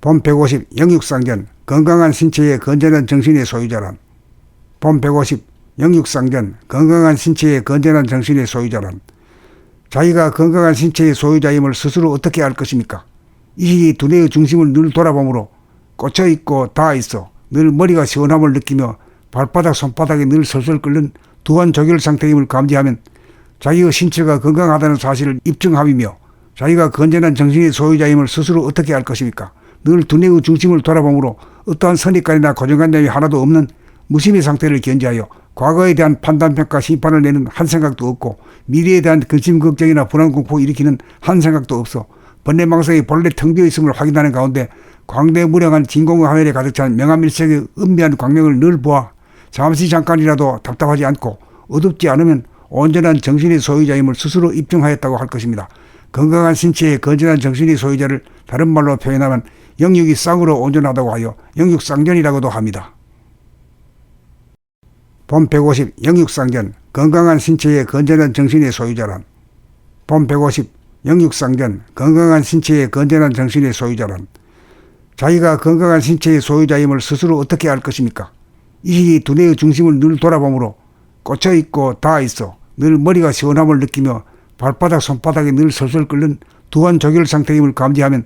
본 150 영육상전 건강한 신체의 건전한 정신의 소유자란. 본 150 영육상전 건강한 신체의 건전한 정신의 소유자란. 자기가 건강한 신체의 소유자임을 스스로 어떻게 알 것입니까? 이 시기 두뇌의 중심을 늘 돌아보므로 꽂혀있고 닿아있어 늘 머리가 시원함을 느끼며 발바닥 손바닥이 늘 설설 끓는 두한 조결 상태임을 감지하면 자기의 신체가 건강하다는 사실을 입증함이며 자기가 건전한 정신의 소유자임을 스스로 어떻게 알 것입니까? 늘 두뇌의 중심을 돌아보므로 어떠한 선입관이나 고정관념이 하나도 없는 무심의 상태를 견지하여 과거에 대한 판단평가 심판을 내는 한 생각도 없고 미래에 대한 근심 걱정이나 불안 공포 일으키는 한 생각도 없어 번뇌망상이 본래 텅 비어 있음을 확인하는 가운데 광대무량한 진공의 화면에 가득 찬 명암일색의 은미한 광명을 늘 보아 잠시 잠깐이라도 답답하지 않고 어둡지 않으면 온전한 정신의 소유자임을 스스로 입증하였다고 할 것입니다. 건강한 신체의 건전한 정신의 소유자를 다른 말로 표현하면 영육이 쌍으로 온전하다고 하여 영육쌍전이라고도 합니다. 본 150 영육상전 건강한 신체의 건전한 정신의 소유자란. 본 150 영육상전 건강한 신체의 건전한 정신의 소유자란. 자기가 건강한 신체의 소유자임을 스스로 어떻게 알 것입니까? 이 시기 두뇌의 중심을 늘 돌아보므로 꽂혀있고 닿아있어 늘 머리가 시원함을 느끼며 발바닥 손바닥이 늘 설설 끓는 두한 조결 상태임을 감지하면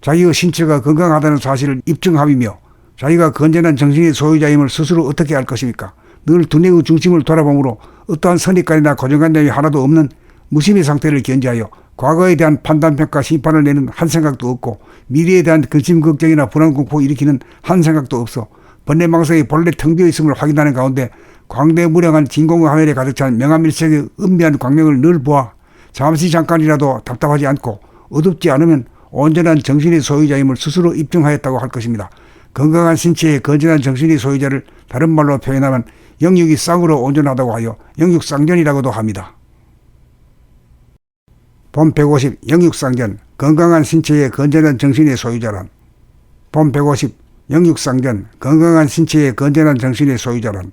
자기의 신체가 건강하다는 사실을 입증함이며 자기가 건전한 정신의 소유자임을 스스로 어떻게 알 것입니까? 늘 두뇌의 중심을 돌아보므로 어떠한 선입관이나 고정관념이 하나도 없는 무심의 상태를 견지하여 과거에 대한 판단평가 심판을 내는 한 생각도 없고 미래에 대한 근심 걱정이나 불안 공포 일으키는 한 생각도 없어 번뇌망상이 본래 텅 비어 있음을 확인하는 가운데 광대무량한 진공의 화면에 가득 찬 명암일색의 은미한 광명을 늘 보아 잠시 잠깐이라도 답답하지 않고 어둡지 않으면 온전한 정신의 소유자임을 스스로 입증하였다고 할 것입니다. 건강한 신체의 건전한 정신의 소유자를 다른 말로 표현하면 영육이 쌍으로 온전하다고 하여 영육쌍전이라고도 합니다. 본 150 영육상전 건강한 신체의 건전한 정신의 소유자란. 본 150 영육상전 건강한 신체의 건전한 정신의 소유자란.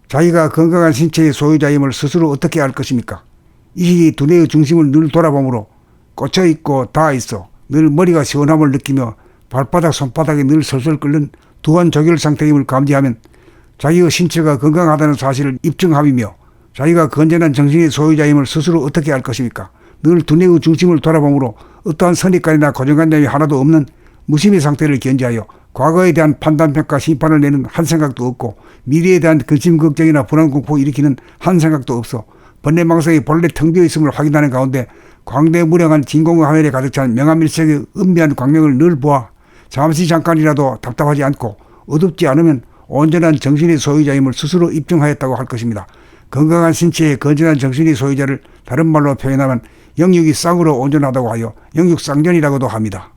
자기가 건강한 신체의 소유자임을 스스로 어떻게 알 것입니까? 이 시기 두뇌의 중심을 늘 돌아보므로 꽂혀있고 닿아있어 늘 머리가 시원함을 느끼며 발바닥 손바닥이 늘 설설 끓는 두한 조결 상태임을 감지하면 자기의 신체가 건강하다는 사실을 입증함이며 자기가 건전한 정신의 소유자임을 스스로 어떻게 알 것입니까? 늘 두뇌의 중심을 돌아보므로 어떠한 선입관이나 고정관념이 하나도 없는 무심의 상태를 견지하여 과거에 대한 판단평가 심판을 내는 한 생각도 없고 미래에 대한 근심 걱정이나 불안 공포 일으키는 한 생각도 없어 번뇌망상이 본래 텅 비어 있음을 확인하는 가운데 광대무량한 진공의 화면에 가득 찬 명암일색의 은미한 광명을 늘 보아 잠시 잠깐이라도 답답하지 않고 어둡지 않으면 온전한 정신의 소유자임을 스스로 입증하였다고 할 것입니다. 건강한 신체의 건전한 정신의 소유자를 다른 말로 표현하면 영육이 쌍으로 온전하다고 하여 영육쌍전이라고도 합니다.